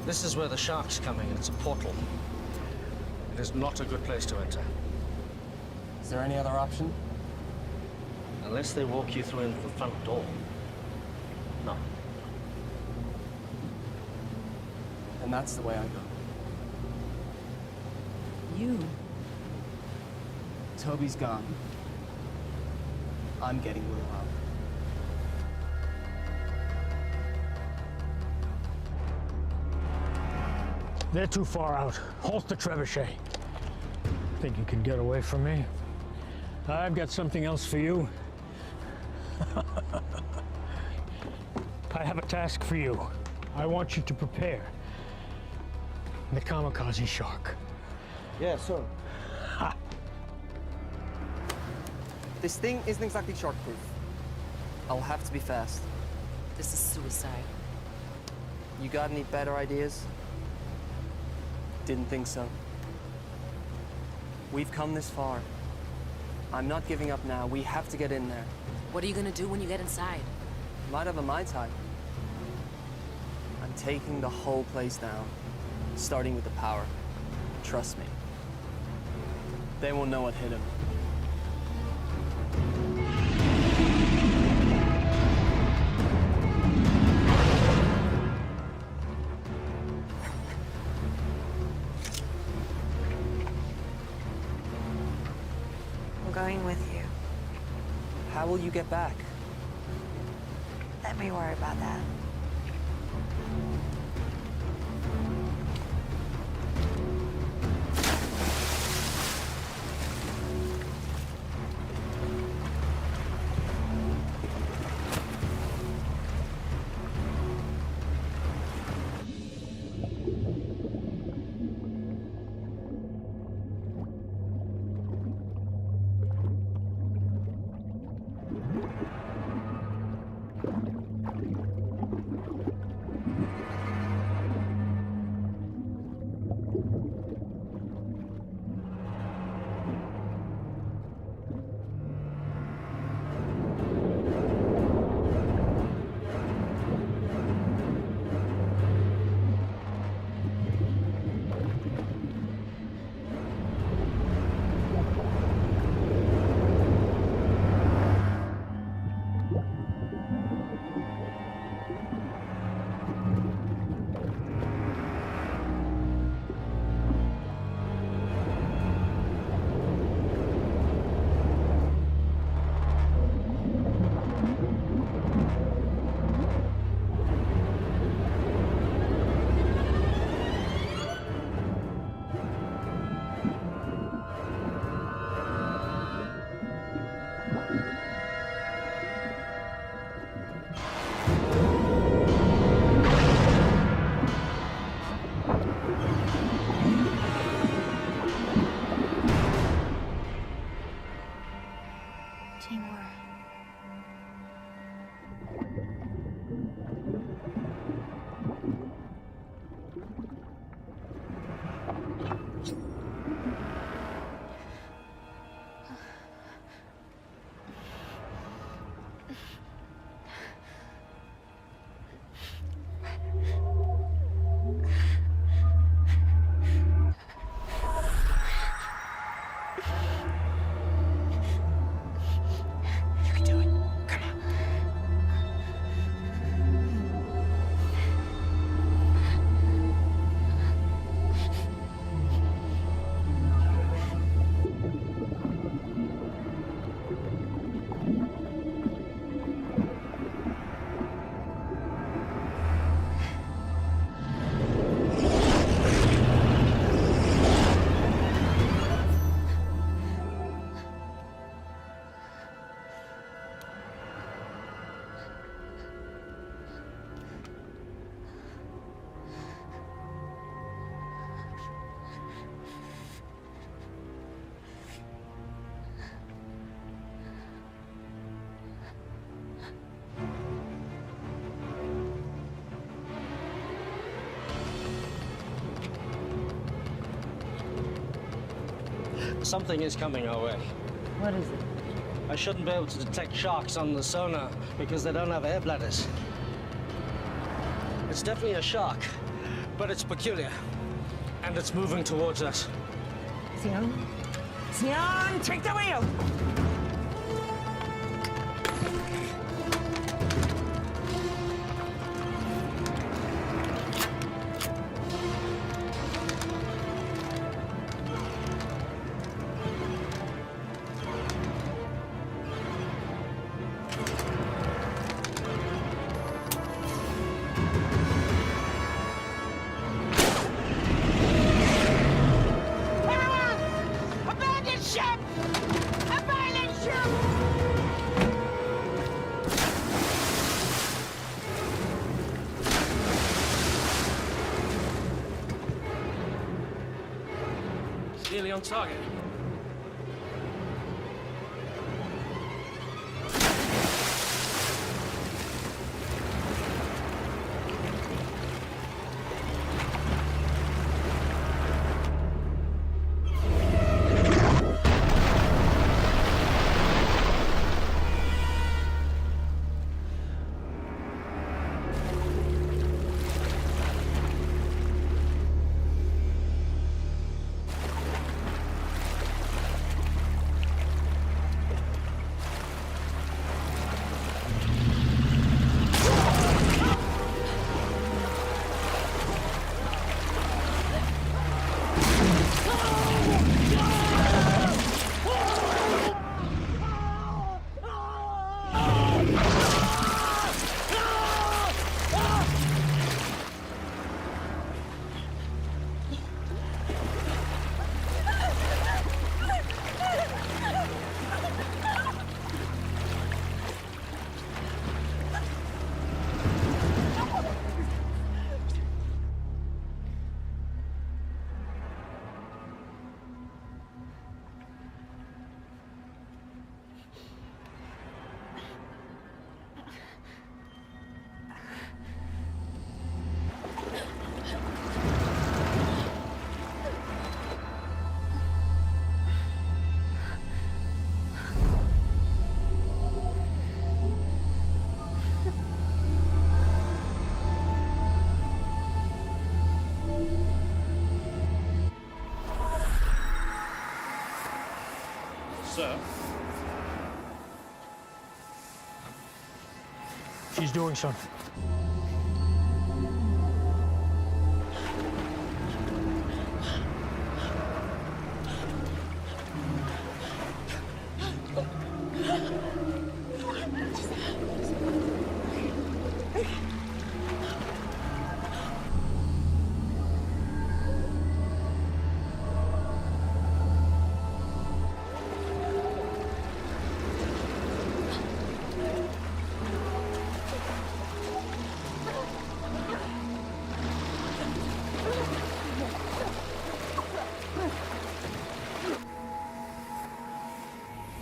This is where the shark's coming. It's a portal. It is not a good place to enter. Is there any other option? Unless they walk you through in the front door. No. And that's the way I go. You? Toby's gone. I'm getting Will out. They're too far out. Halt the trebuchet. Think you can get away from me? I've got something else for you. I have a task for you. I want you to prepare the kamikaze shark. Yeah, sir. This thing isn't exactly shark-proof. I'll have to be fast. This is suicide. You got any better ideas? Didn't think so. We've come this far. I'm not giving up now. We have to get in there. What are you gonna do when you get inside? Might have a Mai Tai. I'm taking the whole place down, starting with the power. Trust me. They won't know what hit him. I'm going with you. How will you get back? Let me worry about that. Something is coming our way. What is it? I shouldn't be able to detect sharks on the sonar because they don't have air bladders. It's definitely a shark, but it's peculiar. And it's moving towards us. Sion? Sion, take the wheel! Nearly on target. Sir? She's doing something.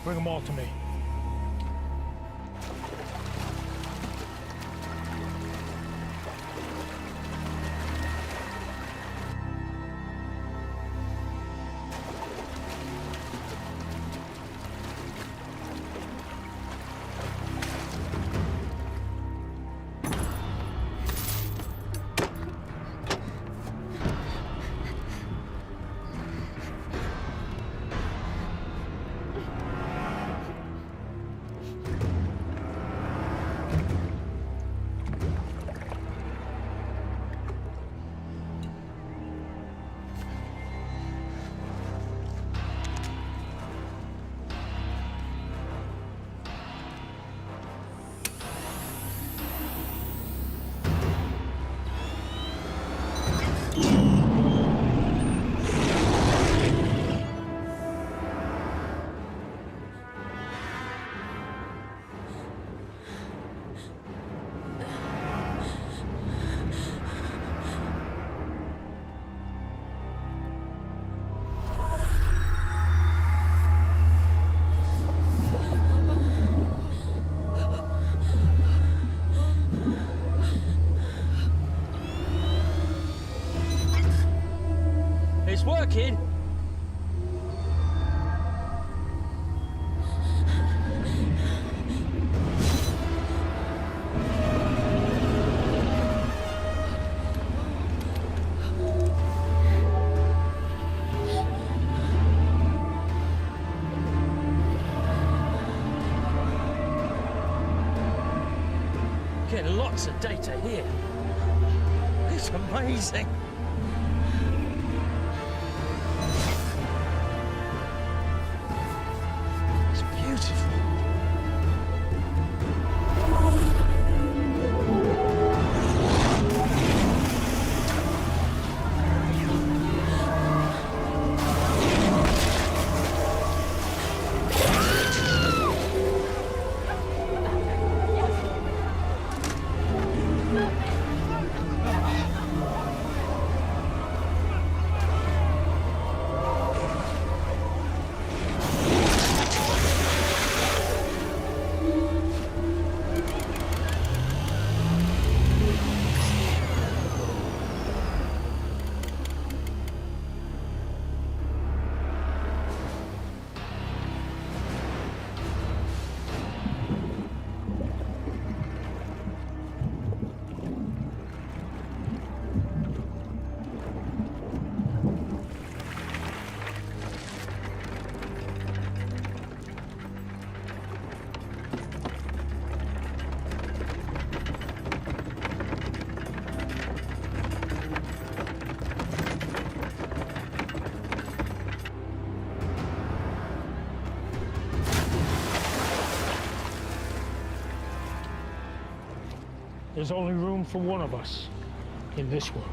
Bring them all to me. It's working. getting lots of data here. It's amazing. It's beautiful. There's only room for one of us in this world.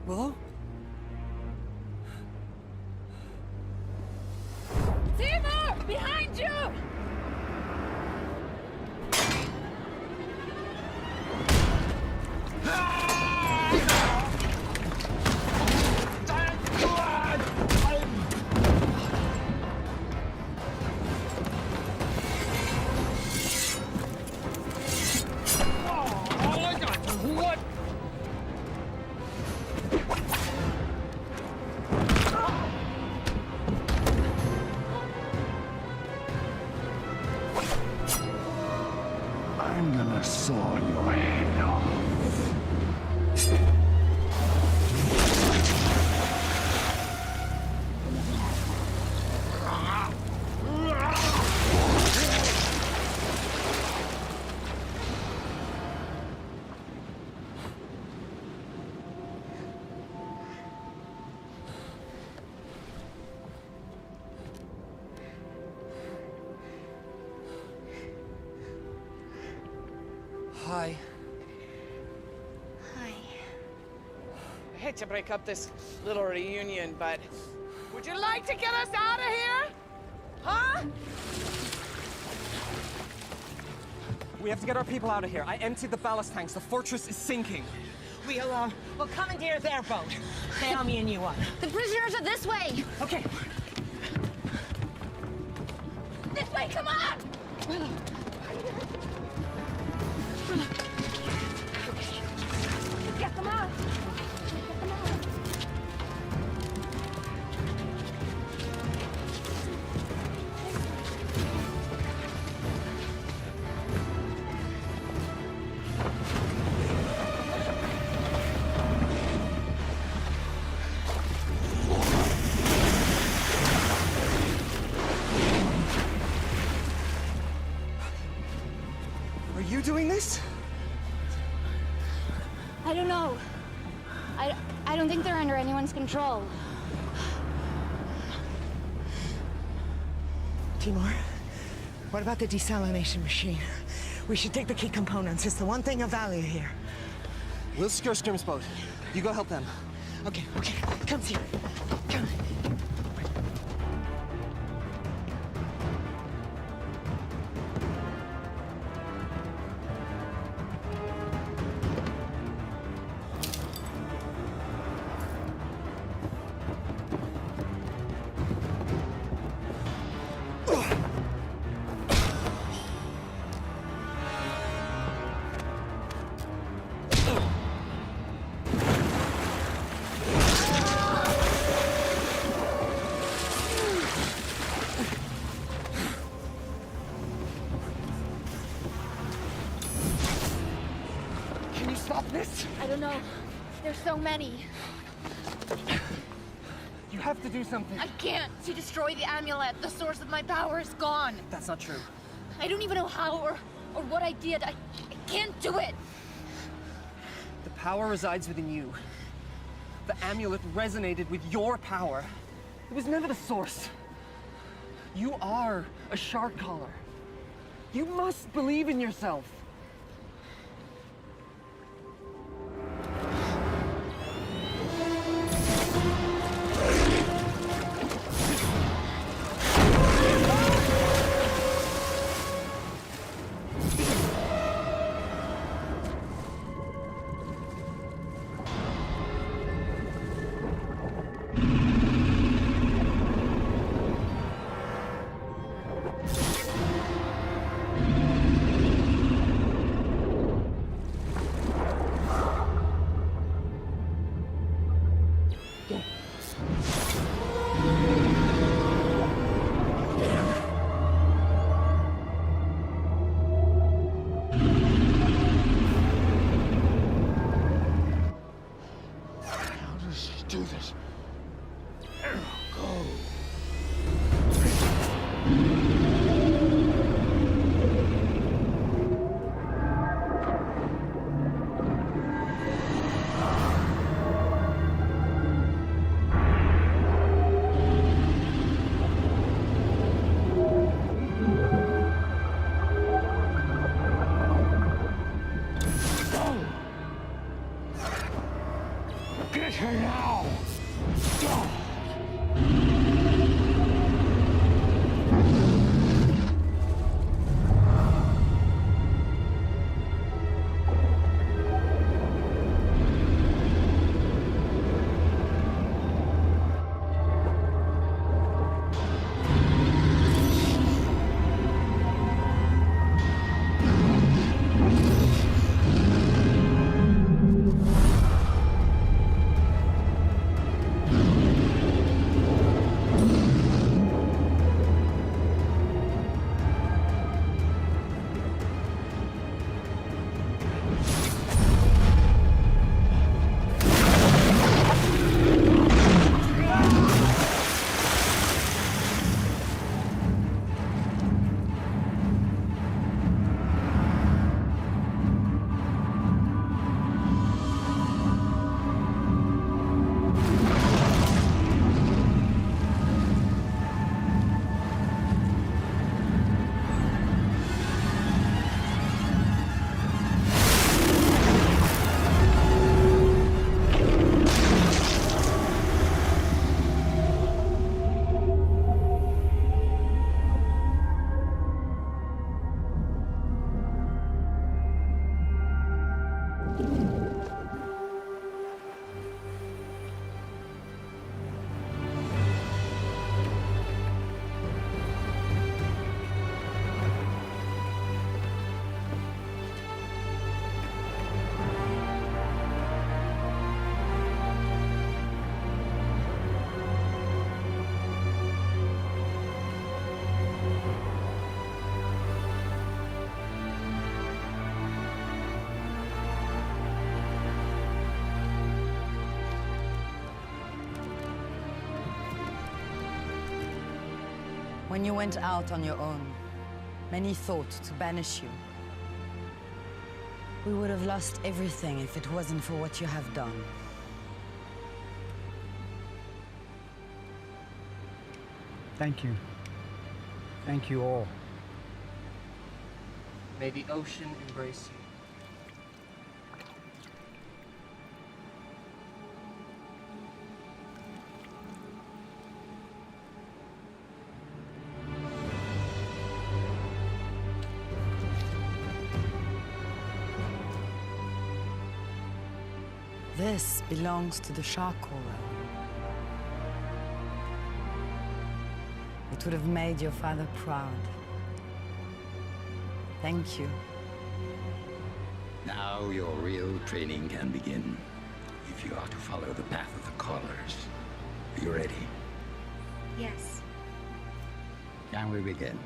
Willow? Sebe! Behind you! I'm gonna saw your head off. Hi. Hi. I hate to break up this little reunion, but would you like to get us out of here? Huh? We have to get our people out of here. I emptied the ballast tanks. The fortress is sinking. We'll commandeer their boat. Naomi and you up. The prisoners are this way. Okay. This way, come on! Get them out! Get them out! Are you doing this? I don't know. I don't think they're under anyone's control. Timur, what about the desalination machine? We should take the key components. It's the one thing of value here. We'll secure Scrim's boat. You go help them. Okay, come here. Come. I don't know. There's so many. You have to do something. I can't. She destroyed the amulet. The source of my power is gone. That's not true. I don't even know how or what I did. I can't do it. The power resides within you. The amulet resonated with your power. It was never the source. You are a shark caller. You must believe in yourself. When you went out on your own, many thought to banish you. We would have lost everything if it wasn't for what you have done. Thank you. Thank you all. May the ocean embrace you. This belongs to the shark caller. It would have made your father proud. Thank you. Now your real training can begin. If you are to follow the path of the callers. Are you ready? Yes. Can we begin?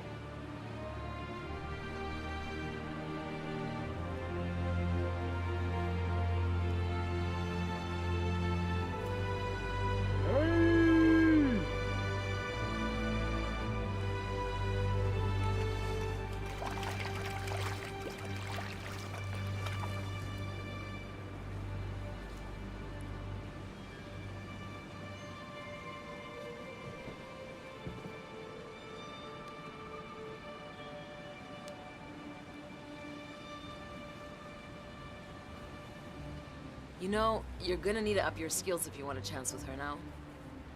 You know, you're gonna need to up your skills if you want a chance with her now.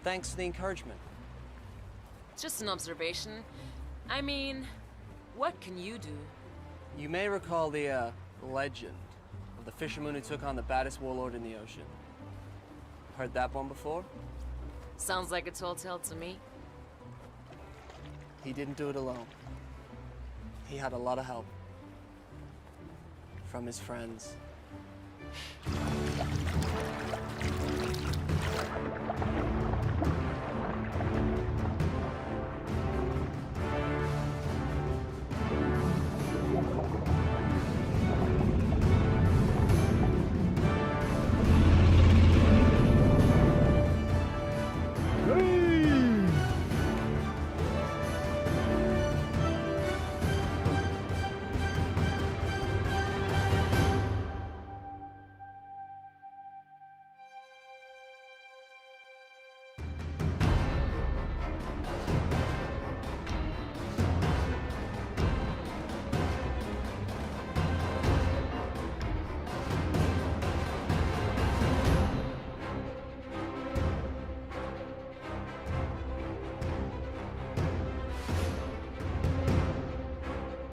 Thanks for the encouragement. It's just an observation. I mean, what can you do? You may recall the, legend of the fisherman who took on the baddest warlord in the ocean. Heard that one before? Sounds like a tall tale to me. He didn't do it alone. He had a lot of help. From his friends.